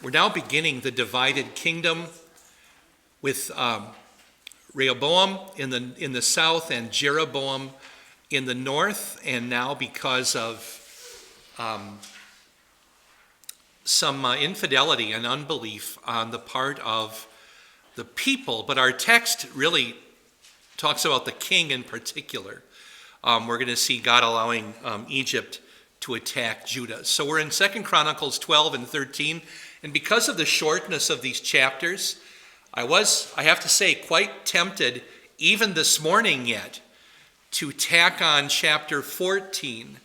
We're now beginning the divided kingdom with Rehoboam in the south and Jeroboam in the north, and now because of some infidelity and unbelief on the part of the people. But our text really talks about the king in particular. We're going to see God allowing Egypt to attack Judah. So we're in 2 Chronicles 12 and 13, and because of the shortness of these chapters, I have to say, quite tempted, even this morning yet, to tack on chapter 14,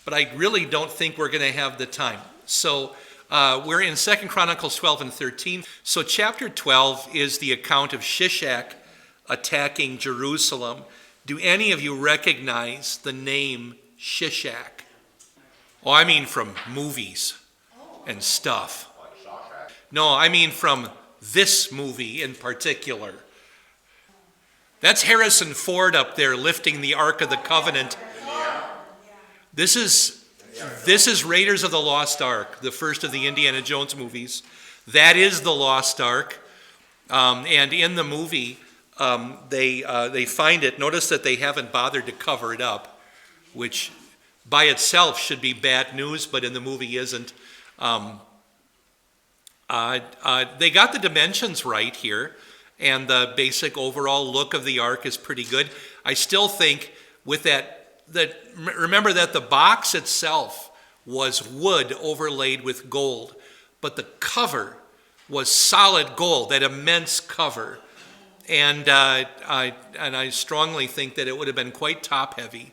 but I really don't think we're going to have the time. So we're in 2 Chronicles 12 and 13. So chapter 12 is the account of Shishak attacking Jerusalem. Do any of you recognize the name Shishak? Oh, I mean from movies and stuff. No, I mean from this movie in particular. That's Harrison Ford up there lifting the Ark of the Covenant. This is Raiders of the Lost Ark, the first of the Indiana Jones movies. That is the Lost Ark. And in the movie, they find it. Notice that they haven't bothered to cover it up, which by itself should be bad news, but in the movie isn't. They got the dimensions right here, and the basic overall look of the ark is pretty good. I still think with that remember that the box itself was wood overlaid with gold, but the cover was solid gold, that immense cover. And I strongly think that it would have been quite top heavy.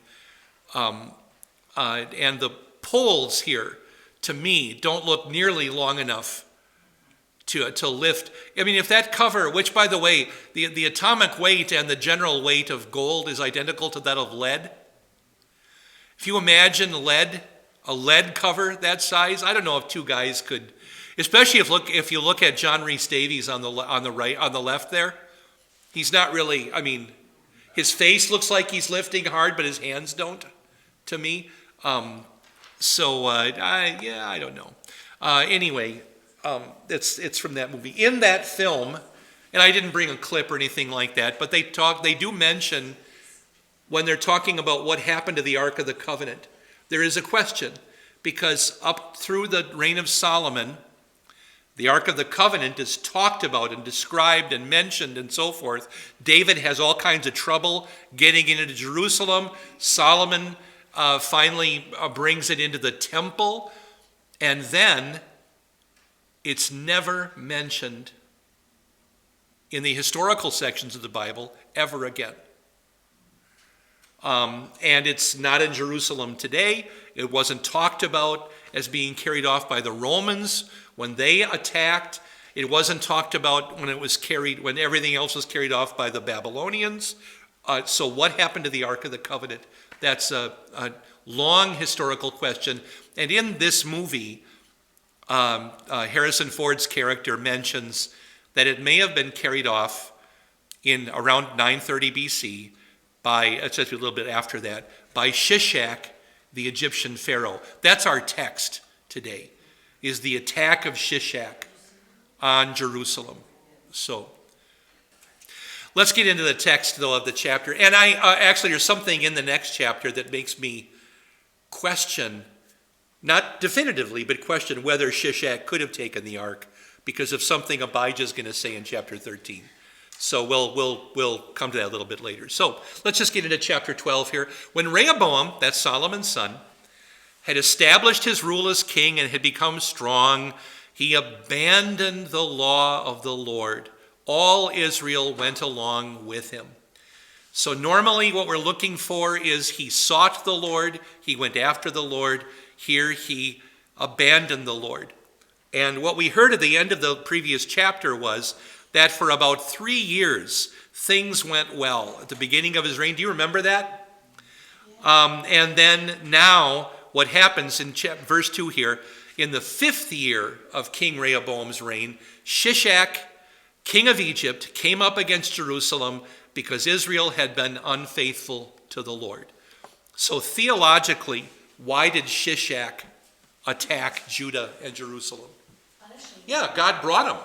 And the poles here, to me, don't look nearly long enough to lift. I mean, if that cover, which by the way, the atomic weight and the general weight of gold is identical to that of lead. If you imagine a lead cover that size, I don't know if two guys could, especially if you look at John Rhys Davies on the left there. He's not really, I mean, his face looks like he's lifting hard, but his hands don't, to me. I don't know. Anyway, it's from that movie. In that film, and I didn't bring a clip or anything like that, but they do mention, when they're talking about what happened to the Ark of the Covenant, there is a question, because up through the reign of Solomon, the Ark of the Covenant is talked about and described and mentioned and so forth. David has all kinds of trouble getting into Jerusalem. Solomon finally brings it into the temple, and then it's never mentioned in the historical sections of the Bible ever again. And it's not in Jerusalem today. It wasn't talked about as being carried off by the Romans when they attacked. It wasn't talked about when everything else was carried off by the Babylonians. So what happened to the Ark of the Covenant? That's a long historical question. And in this movie, Harrison Ford's character mentions that it may have been carried off in around 930 BC it's just a little bit after that, by Shishak, the Egyptian pharaoh. That's our text today, is the attack of Shishak on Jerusalem. So let's get into the text, though, of the chapter. And actually, there's something in the next chapter that makes me question, not definitively, but question whether Shishak could have taken the ark because of something Abijah's going to say in chapter 13. So we'll come to that a little bit later. So let's just get into chapter 12 here. When Rehoboam, that's Solomon's son, had established his rule as king and had become strong, he abandoned the law of the Lord. All Israel went along with him. So normally what we're looking for is he sought the Lord, he went after the Lord. Here he abandoned the Lord. And what we heard at the end of the previous chapter was that for about 3 years, things went well. At the beginning of his reign, do you remember that? And then now, what happens in verse 2 here, in the 5th year of King Rehoboam's reign, Shishak, king of Egypt, came up against Jerusalem because Israel had been unfaithful to the Lord. So theologically, why did Shishak attack Judah and Jerusalem? Punishment. Yeah, God brought him.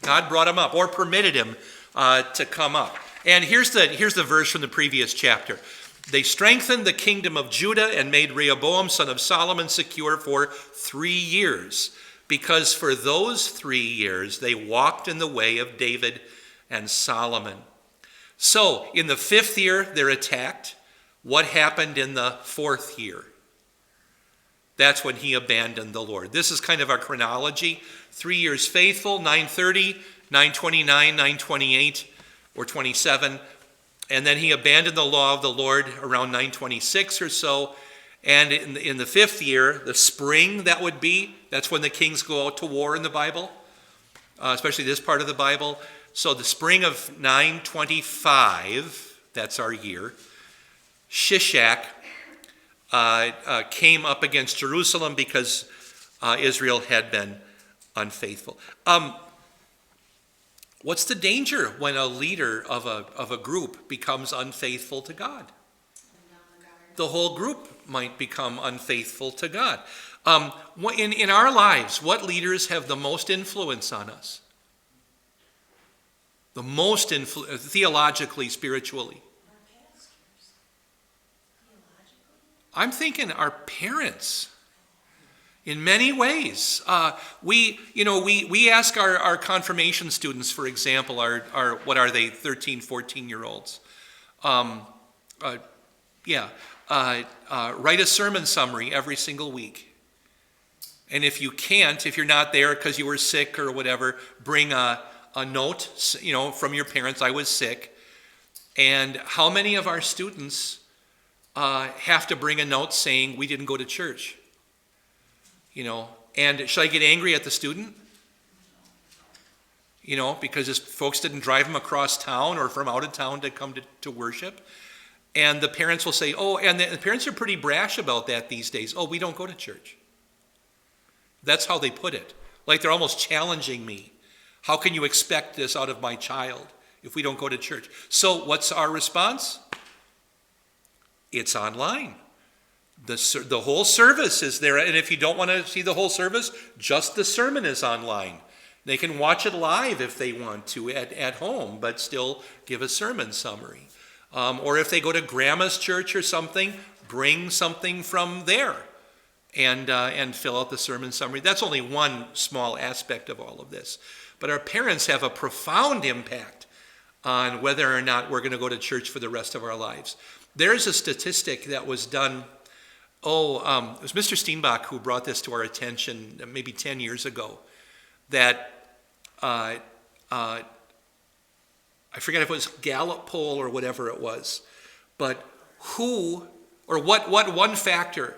God brought him up, or permitted him to come up. And here's the verse from the previous chapter. They strengthened the kingdom of Judah and made Rehoboam, son of Solomon, secure for 3 years, because for those 3 years they walked in the way of David and Solomon. So, in the 5th year, they're attacked. What happened in the 4th year? That's when he abandoned the Lord. This is kind of our chronology. 3 years faithful, 930, 929, 928, or 27. And then he abandoned the law of the Lord around 926 or so. And in the 5th year, the spring that would be, that's when the kings go out to war in the Bible, especially this part of the Bible. So the spring of 925, that's our year, Shishak came up against Jerusalem because Israel had been unfaithful. What's the danger when a leader of a group becomes unfaithful to God? The whole group might become unfaithful to God. In our lives, what leaders have the most influence on us? The most theologically, spiritually. I'm thinking our parents. In many ways, we ask our confirmation students, for example, our what are they, 13, 14-year-olds? Write a sermon summary every single week. And if you're not there because you were sick or whatever, bring a note, from your parents, I was sick. And how many of our students have to bring a note saying we didn't go to church? And should I get angry at the student? Because his folks didn't drive him across town or from out of town to come to worship. And the parents will say, and the parents are pretty brash about that these days. We don't go to church. That's how they put it. Like they're almost challenging me. How can you expect this out of my child if we don't go to church? So what's our response? It's online. The whole service is there, and if you don't want to see the whole service, just the sermon is online. They can watch it live if they want to at home, but still give a sermon summary. Or if they go to grandma's church or something, bring something from there and fill out the sermon summary. That's only one small aspect of all of this. But our parents have a profound impact on whether or not we're going to go to church for the rest of our lives. There's a statistic that was done. It was Mr. Steenbach who brought this to our attention maybe 10 years ago, that I forget if it was Gallup poll or whatever it was, but what one factor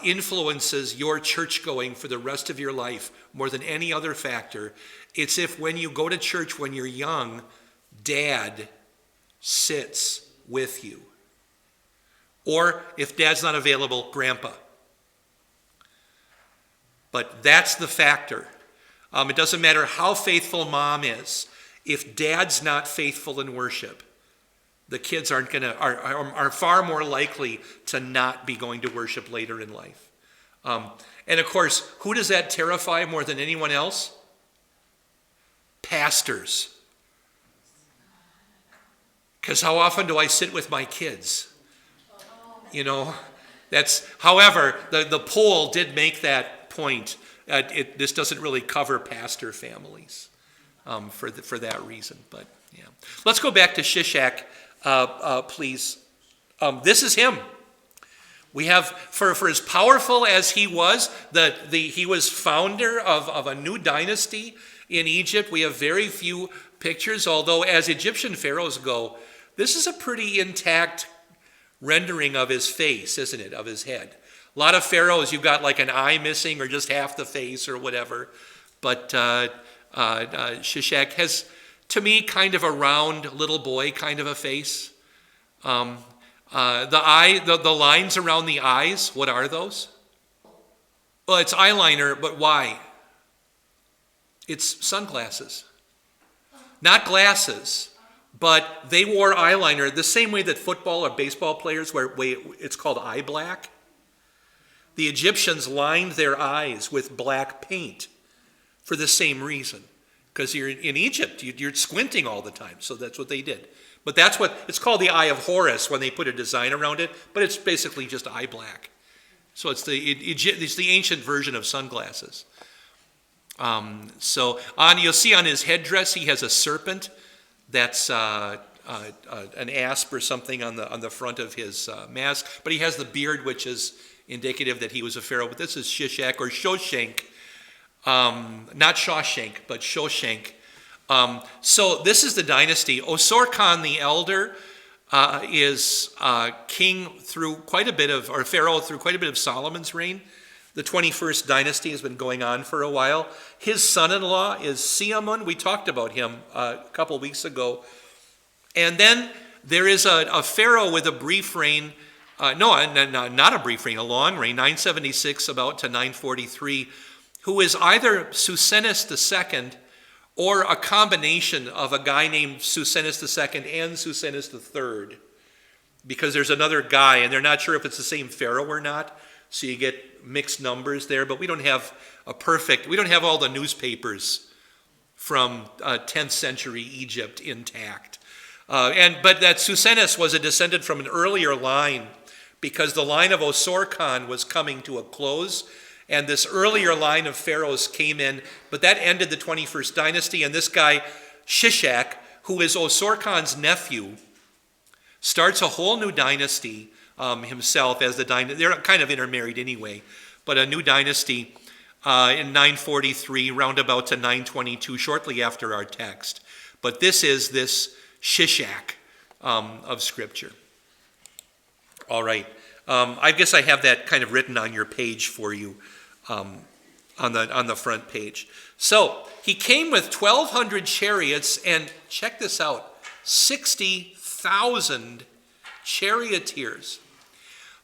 influences your church going for the rest of your life more than any other factor. It's if when you go to church when you're young, dad sits with you. Or if dad's not available, grandpa. But that's the factor. It doesn't matter how faithful mom is. If dad's not faithful in worship, the kids are far more likely to not be going to worship later in life. And of course, who does that terrify more than anyone else? Pastors. Because how often do I sit with my kids? However, the poll did make that point. This doesn't really cover pastor families for that reason. But yeah, let's go back to Shishak, please. This is him. We have, for as powerful as he was, he was founder of a new dynasty in Egypt. We have very few pictures, although as Egyptian pharaohs go, this is a pretty intact rendering of his face, isn't it, of his head. A lot of pharaohs, you've got like an eye missing or just half the face or whatever. But Shishak has, to me, kind of a round little boy kind of a face. The lines around the eyes, what are those? Well, it's eyeliner, but why? It's sunglasses. Not glasses. But they wore eyeliner the same way that football or baseball players wear, it's called eye black. The Egyptians lined their eyes with black paint for the same reason. Because you're in Egypt, you're squinting all the time, so that's what they did. But that's what, it's called the Eye of Horus when they put a design around it, but it's basically just eye black. So it's the ancient version of sunglasses. You'll see on his headdress, he has a serpent that's an asp or something on the front of his mask, but he has the beard, which is indicative that he was a pharaoh. But this is Shishak or Shoshank, not Shawshank, but Shoshank. So this is the dynasty. Osor-Khan the Elder is king through quite a bit of, or pharaoh through quite a bit of Solomon's reign. The 21st dynasty has been going on for a while. His son-in-law is Siamun. We talked about him a couple weeks ago. And then there is a pharaoh with a brief reign, not a brief reign, a long reign, 976 about to 943, who is either Susenes II or a combination of a guy named Susenes II and Susenes III, because there's another guy, and they're not sure if it's the same pharaoh or not, so you get mixed numbers there, but we don't have all the newspapers from 10th century Egypt intact. But that Susenes was a descendant from an earlier line, because the line of Osor-Khan was coming to a close, and this earlier line of pharaohs came in, but that ended the 21st dynasty, and this guy, Shishak, who is Osor-Khan's nephew, starts a whole new dynasty himself as the dynasty. They're kind of intermarried anyway, but a new dynasty in 943, roundabout to 922, shortly after our text. But this is this Shishak of Scripture. All right. I guess I have that kind of written on your page for you on the front page. So he came with 1,200 chariots, and check this out, 60,000 charioteers.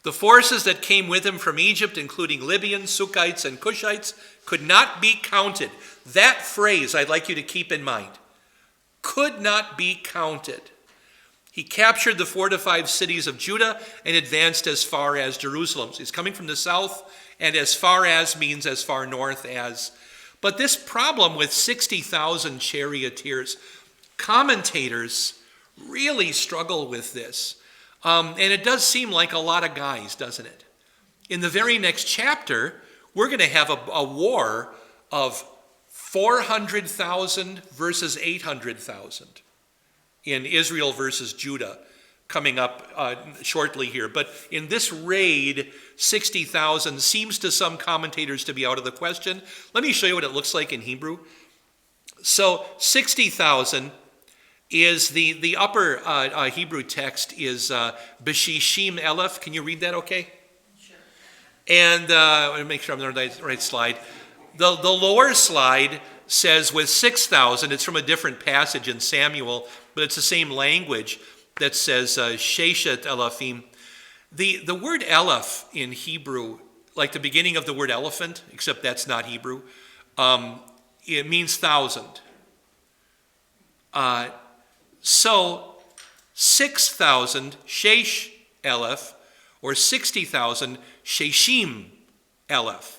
The forces that came with him from Egypt, including Libyans, Sukkites, and Cushites, could not be counted. That phrase I'd like you to keep in mind. Could not be counted. He captured the fortified cities of Judah and advanced as far as Jerusalem. So he's coming from the south, and as far as means as far north as. But this problem with 60,000 charioteers, commentators really struggle with this. And it does seem like a lot of guys, doesn't it? In the very next chapter, we're going to have a war of 400,000 versus 800,000 in Israel versus Judah coming up shortly here. But in this raid, 60,000 seems to some commentators to be out of the question. Let me show you what it looks like in Hebrew. So 60,000 is the upper Hebrew text is B'shishim Elef. Can you read that okay? Sure. And let me make sure I'm on the right slide. The lower slide says with 6,000, it's from a different passage in Samuel, but it's the same language that says Sheshet Elafim. The word Elef in Hebrew, like the beginning of the word elephant, except that's not Hebrew, it means thousand. So 6,000 Shesh Elef, or 60,000 Sheshim Elef.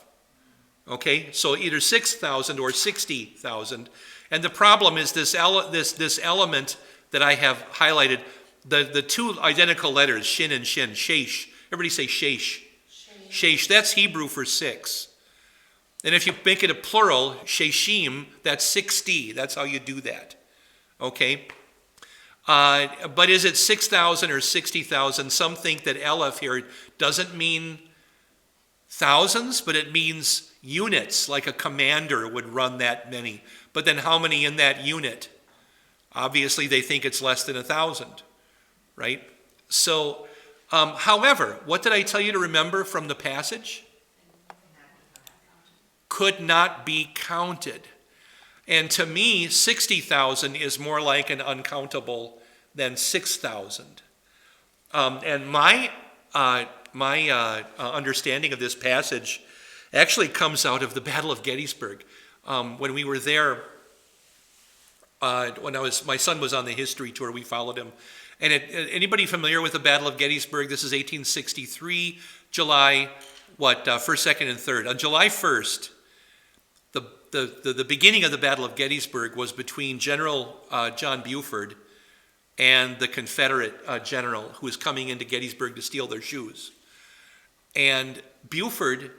Okay, so either 6,000 or 60,000. And the problem is this element that I have highlighted, the two identical letters, shin and shin, shesh. Everybody say shesh. Shesh, that's Hebrew for 6. And if you make it a plural, sheshim, that's 60. That's how you do that. Okay? But is it 6,000 or 60,000? Some think that Elef here doesn't mean thousands, but it means units, like a commander would run that many. But then how many in that unit? Obviously, they think it's less than 1,000, right? So, however, what did I tell you to remember from the passage? Could not be counted. And to me, 60,000 is more like an uncountable than 6,000. And my understanding of this passage actually comes out of the Battle of Gettysburg. When we were there, my son was on the history tour, we followed him. And anybody familiar with the Battle of Gettysburg? This is 1863, July, 1st, 2nd, and 3rd. On July 1st, the beginning of the Battle of Gettysburg was between General John Buford and the Confederate general who was coming into Gettysburg to steal their shoes. And Buford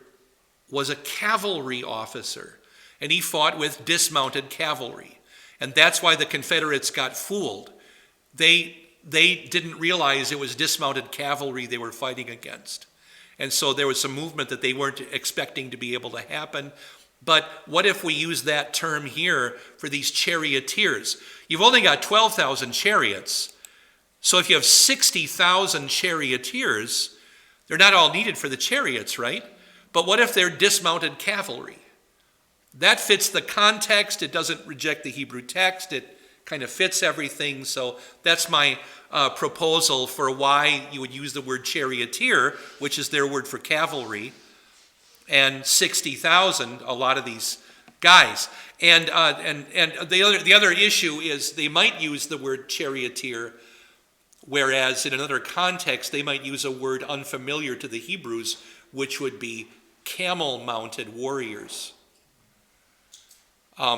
was a cavalry officer, and he fought with dismounted cavalry. And that's why the Confederates got fooled. They didn't realize it was dismounted cavalry they were fighting against. And so there was some movement that they weren't expecting to be able to happen. But what if we use that term here for these charioteers? You've only got 12,000 chariots. So if you have 60,000 charioteers, they're not all needed for the chariots, right? But what if they're dismounted cavalry? That fits the context. It doesn't reject the Hebrew text. It kind of fits everything. So that's my proposal for why you would use the word charioteer, which is their word for cavalry, and 60,000, a lot of these guys. And the other issue is they might use the word charioteer, whereas in another context they might use a word unfamiliar to the Hebrews, which would be camel-mounted warriors.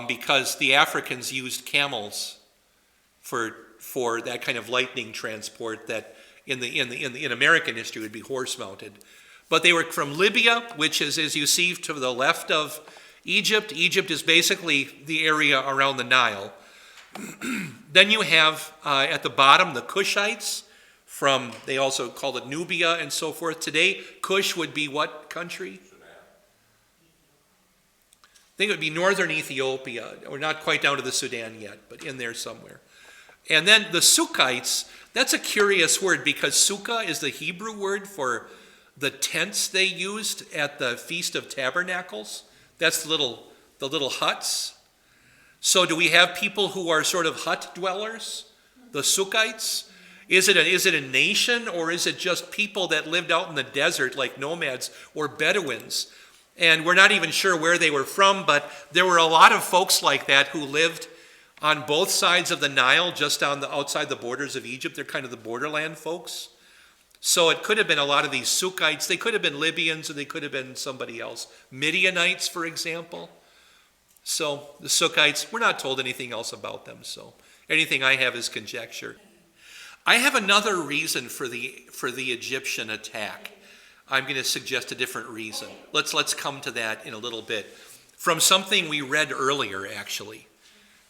Because the Africans used camels for that kind of lightning transport that in American history would be horse-mounted. But they were from Libya, which is, as you see to the left of Egypt. Egypt is basically the area around the Nile. Then you have at the bottom the Cushites from, they also called it Nubia and so forth. Today, Cush would be what country? I think it would be northern Ethiopia. We're not quite down to the Sudan yet, but in there somewhere. And then the Sukkites, that's a curious word because Sukkah is the Hebrew word for the tents they used at the Feast of Tabernacles. That's the little huts. So do we have people who are sort of hut dwellers, the Sukkites? Is it a nation, or is it just people that lived out in the desert like nomads or Bedouins? And we're not even sure where they were from, but there were a lot of folks like that who lived on both sides of the Nile, just on the outside the borders of Egypt. They're kind of the borderland folks. So it could have been a lot of these Sukkites. They could have been Libyans, or they could have been somebody else. Midianites, for example. So the Sukkites, we're not told anything else about them, so anything I have is conjecture. I have another reason for the Egyptian attack. I'm going to suggest a different reason. Let's come to that in a little bit. From something we read earlier, actually.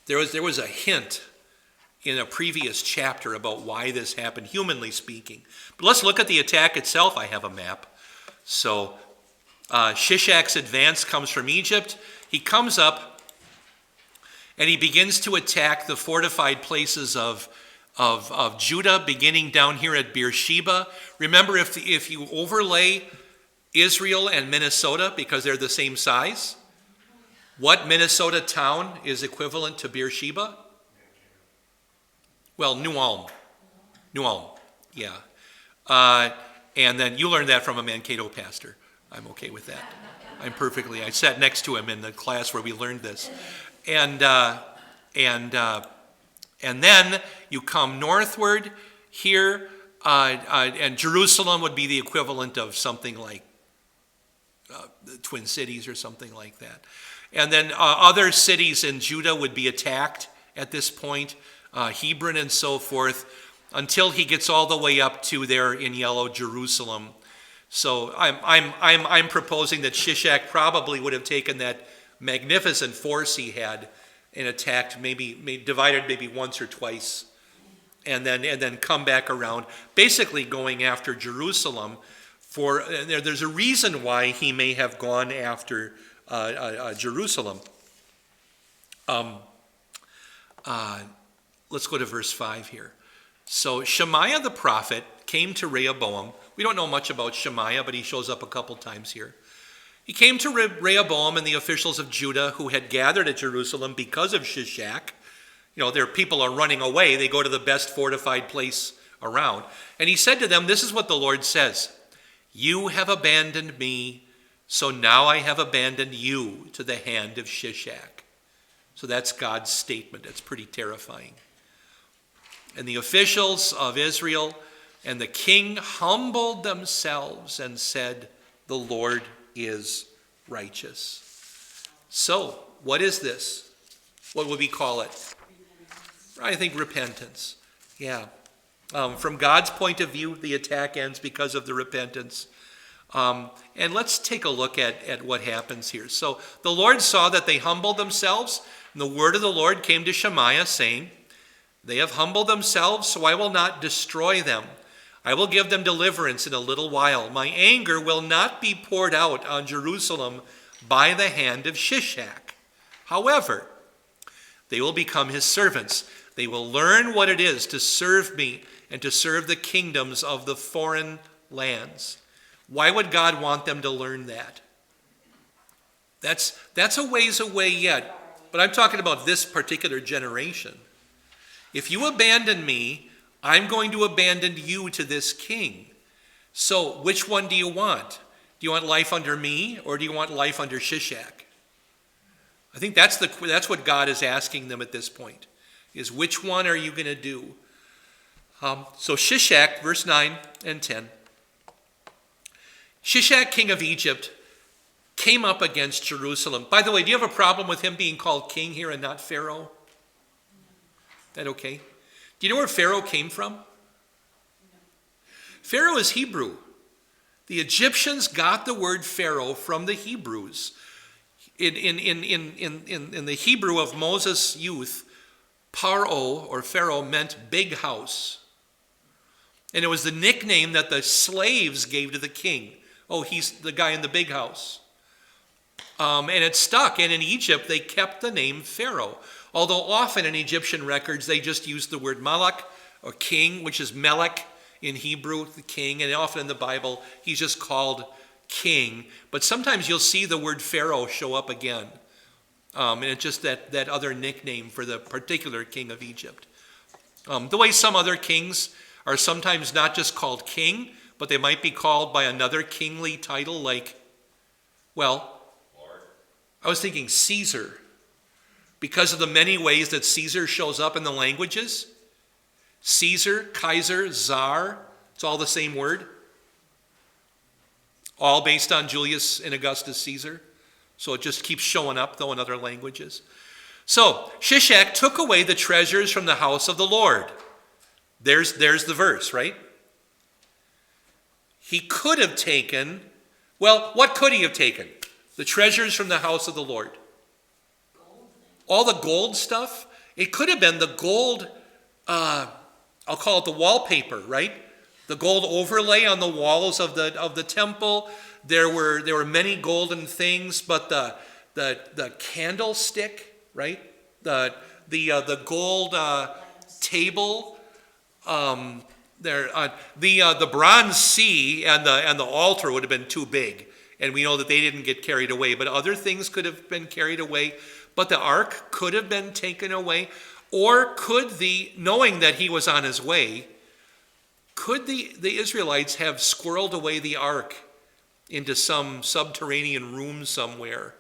There was a hint in a previous chapter about why this happened, humanly speaking. But let's look at the attack itself. I have a map. So Shishak's advance comes from Egypt. He comes up and he begins to attack the fortified places of Judah, beginning down here at Beersheba. Remember, if you overlay Israel and Minnesota, because they're the same size, what Minnesota town is equivalent to Beersheba? Well, New Ulm, yeah. And then you learned that from a Mankato pastor. I'm okay with that. I sat next to him in the class where we learned this. And then you come northward here, and Jerusalem would be the equivalent of something like the Twin Cities or something like that. And then other cities in Judah would be attacked at this point, Hebron and so forth, until he gets all the way up to there in yellow, Jerusalem. So I'm proposing that Shishak probably would have taken that magnificent force he had and attacked, maybe divided maybe once or twice, and then come back around, basically going after Jerusalem. There's a reason why he may have gone after Jerusalem. Let's go to verse 5 here. So Shamaya the prophet came to Rehoboam. We don't know much about Shamaya, but he shows up a couple times here. He came to Rehoboam and the officials of Judah who had gathered at Jerusalem because of Shishak. Their people are running away. They go to the best fortified place around. And he said to them, "This is what the Lord says. You have abandoned me, so now I have abandoned you to the hand of Shishak." So that's God's statement. It's pretty terrifying. And the officials of Israel and the king humbled themselves and said, "The Lord is righteous." So What is this? What would we call it? I think repentance. Yeah. From God's point of view, the attack ends because of the repentance. And let's take a look at what happens here. So the Lord saw that they humbled themselves, and the word of the Lord came to Shamaya, saying, they have humbled themselves, so I will not destroy them. I will give them deliverance in a little while. My anger will not be poured out on Jerusalem by the hand of Shishak. However, they will become his servants. They will learn what it is to serve me and to serve the kingdoms of the foreign lands. Why would God want them to learn that? That's a ways away yet, but I'm talking about this particular generation. If you abandon me, I'm going to abandon you to this king. So which one do you want? Do you want life under me, or do you want life under Shishak? I think that's what God is asking them at this point, is which one are you going to do? So Shishak, verse 9 and 10. Shishak, king of Egypt, came up against Jerusalem. By the way, do you have a problem with him being called king here and not Pharaoh? That okay? Do you know where Pharaoh came from? Pharaoh is Hebrew. The Egyptians got the word Pharaoh from the Hebrews. In the Hebrew of Moses' youth, Paro or Pharaoh meant big house. And it was the nickname that the slaves gave to the king. Oh, he's the guy in the big house. And it stuck. And in Egypt, they kept the name Pharaoh. Although often in Egyptian records, they just used the word Malak or king, which is Melech in Hebrew, the king. And often in the Bible, he's just called king. But sometimes you'll see the word Pharaoh show up again. And it's just that other nickname for the particular king of Egypt. The way some other kings are sometimes not just called king, but they might be called by another kingly title like, well, Lord. I was thinking Caesar, because of the many ways that Caesar shows up in the languages. Caesar, Kaiser, Tsar, it's all the same word. All based on Julius and Augustus Caesar. So it just keeps showing up, though, in other languages. So Shishak took away the treasures from the house of the Lord. There's the verse, right? He could have taken, well, what could he have taken? The treasures from the house of the Lord. All the gold stuff. It could have been the gold, I'll call it the wallpaper, right? The gold overlay on the walls of the temple. There were many golden things, but the candlestick, right? The gold table. The bronze sea and the altar would have been too big, and we know that they didn't get carried away. But other things could have been carried away. But the ark could have been taken away, or knowing that he was on his way, could the Israelites have squirreled away the ark into some subterranean room somewhere,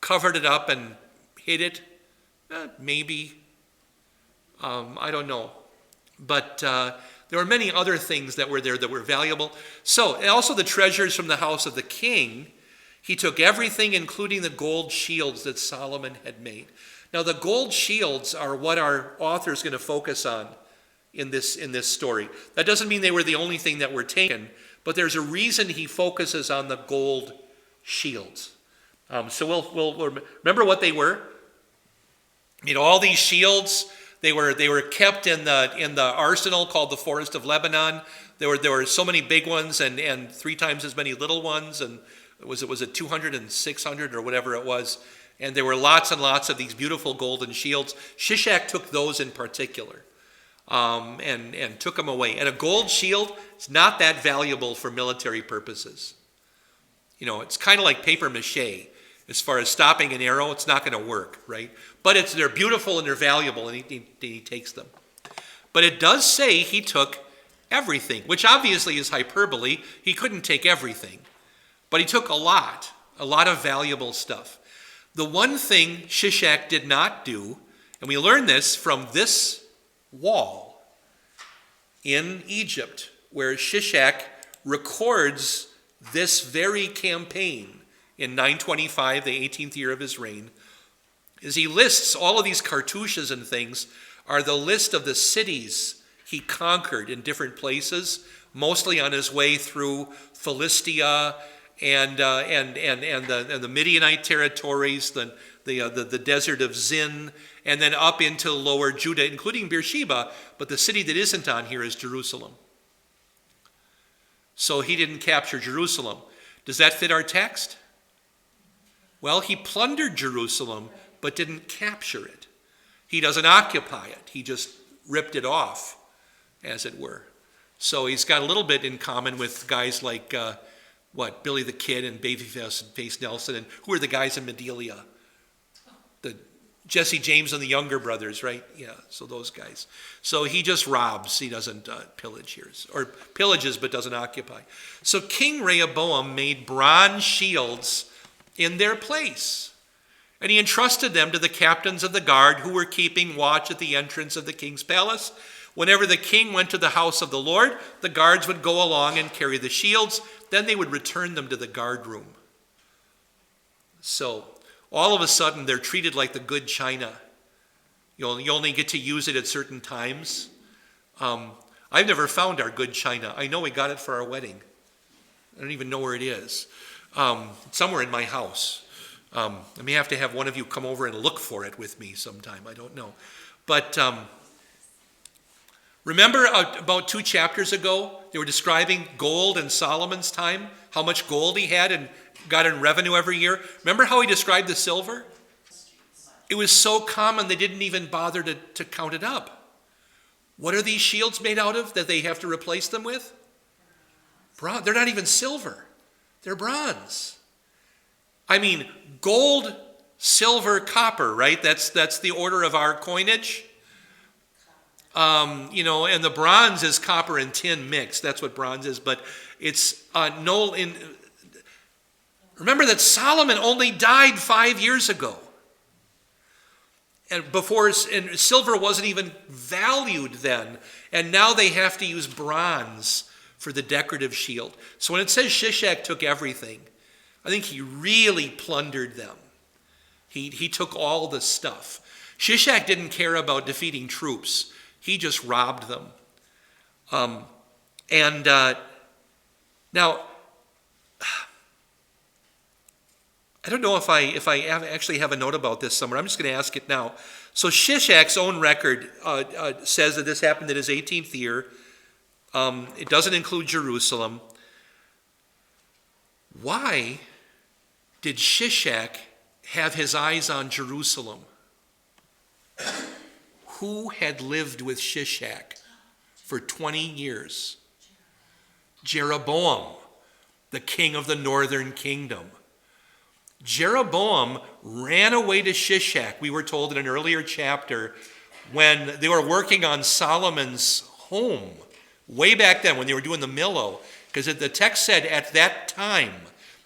covered it up and hid it? Maybe. I don't know. But there were many other things that were there that were valuable. So, and also the treasures from the house of the king. He took everything, including the gold shields that Solomon had made. Now, the gold shields are what our author is going to focus on in this story. That doesn't mean they were the only thing that were taken, but there's a reason he focuses on the gold shields. So we'll remember what they were. You know, all these shields, they were kept in the arsenal called the Forest of Lebanon. There were so many big ones and 3 times as many little ones, and was it 200 and 600 or whatever it was, and there were lots and lots of these beautiful golden shields. Shishak took those in particular, and took them away. And a gold shield is not that valuable for military purposes. You know, it's kind of like paper mache. As far as stopping an arrow, it's not going to work, right? But they're beautiful and they're valuable, and he takes them. But it does say he took everything, which obviously is hyperbole. He couldn't take everything. But he took a lot of valuable stuff. The one thing Shishak did not do, and we learn this from this wall in Egypt, where Shishak records this very campaign in 925, the 18th year of his reign. is he lists all of these cartouches and things are the list of the cities he conquered in different places, mostly on his way through Philistia and the Midianite territories, the desert of Zin, and then up into lower Judah, including Beersheba, but the city that isn't on here is Jerusalem. So he didn't capture Jerusalem. Does that fit our text? Well, he plundered Jerusalem, but didn't capture it. He doesn't occupy it. He just ripped it off, as it were. So he's got a little bit in common with guys like, Billy the Kid and Babyface Nelson, and who are the guys in Medelia? The Jesse James and the Younger Brothers, right? Yeah, so those guys. So he just robs. He doesn't pillage here, or pillages but doesn't occupy. So King Rehoboam made bronze shields in their place, and he entrusted them to the captains of the guard who were keeping watch at the entrance of the king's palace. Whenever the king went to the house of the Lord, the guards would go along and carry the shields. Then they would return them to the guard room. So all of a sudden, they're treated like the good china. You only get to use it at certain times. I've never found our good china. I know we got it for our wedding. I don't even know where it is. Somewhere in my house. I may have to have one of you come over and look for it with me sometime. I don't know. But remember about 2 chapters ago, they were describing gold in Solomon's time, how much gold he had and got in revenue every year. Remember how he described the silver? It was so common they didn't even bother to count it up. What are these shields made out of that they have to replace them with? Bronze. They're not even silver. They're bronze. I mean, gold, silver, copper, right? That's the order of our coinage. And the bronze is copper and tin mixed. That's what bronze is. But it's remember that Solomon only died 5 years ago. And silver wasn't even valued then. And now they have to use bronze for the decorative shield. So when it says Shishak took everything, I think he really plundered them. He took all the stuff. Shishak didn't care about defeating troops. He just robbed them. Now, I don't know if I actually have a note about this somewhere. I'm just going to ask it now. So Shishak's own record says that this happened in his 18th year. It doesn't include Jerusalem. Why did Shishak have his eyes on Jerusalem? Who had lived with Shishak for 20 years? Jeroboam, the king of the northern kingdom. Jeroboam ran away to Shishak, we were told in an earlier chapter, when they were working on Solomon's home, way back then when they were doing the Millo, because the text said at that time,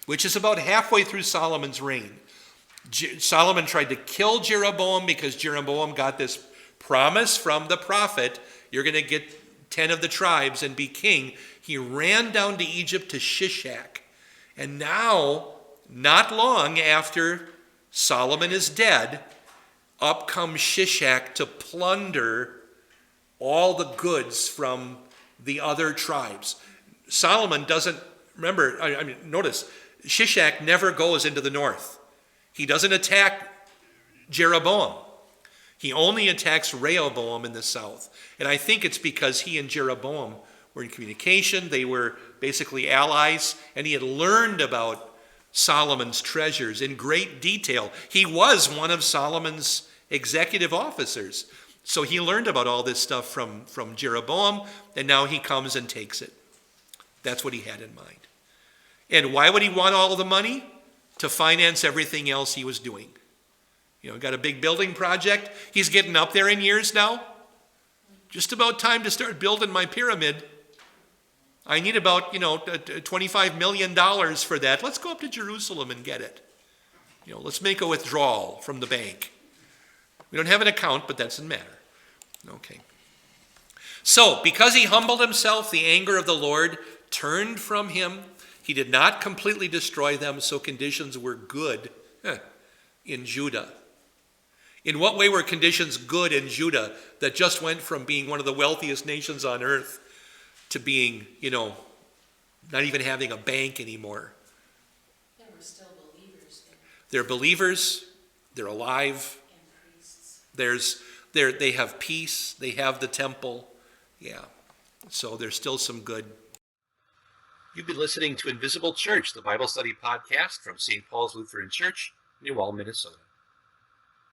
which is about halfway through Solomon's reign, Solomon tried to kill Jeroboam because Jeroboam got this promise from the prophet, you're going to get 10 of the tribes and be king. He ran down to Egypt to Shishak. And now, not long after Solomon is dead, up comes Shishak to plunder all the goods from the other tribes. Solomon doesn't, notice, Shishak never goes into the north. He doesn't attack Jeroboam. He only attacks Rehoboam in the south. And I think it's because he and Jeroboam were in communication. They were basically allies, and he had learned about Solomon's treasures in great detail. He was one of Solomon's executive officers. So he learned about all this stuff from Jeroboam, and now he comes and takes it. That's what he had in mind. And why would he want all of the money? To finance everything else he was doing. Got a big building project. He's getting up there in years now. Just about time to start building my pyramid. I need about, $25 million for that. Let's go up to Jerusalem and get it. Let's make a withdrawal from the bank. We don't have an account, but that doesn't matter. Okay. So, because he humbled himself, the anger of the Lord turned from him. He did not completely destroy them, so conditions were good in Judah. In what way were conditions good in Judah that just went from being one of the wealthiest nations on earth to being, not even having a bank anymore? There were still believers there. They're believers, they're alive, And priests. they have peace, they have the temple. Yeah, so there's still some good. You've been listening to Invisible Church, the Bible study podcast from St. Paul's Lutheran Church, New Ulm, Minnesota.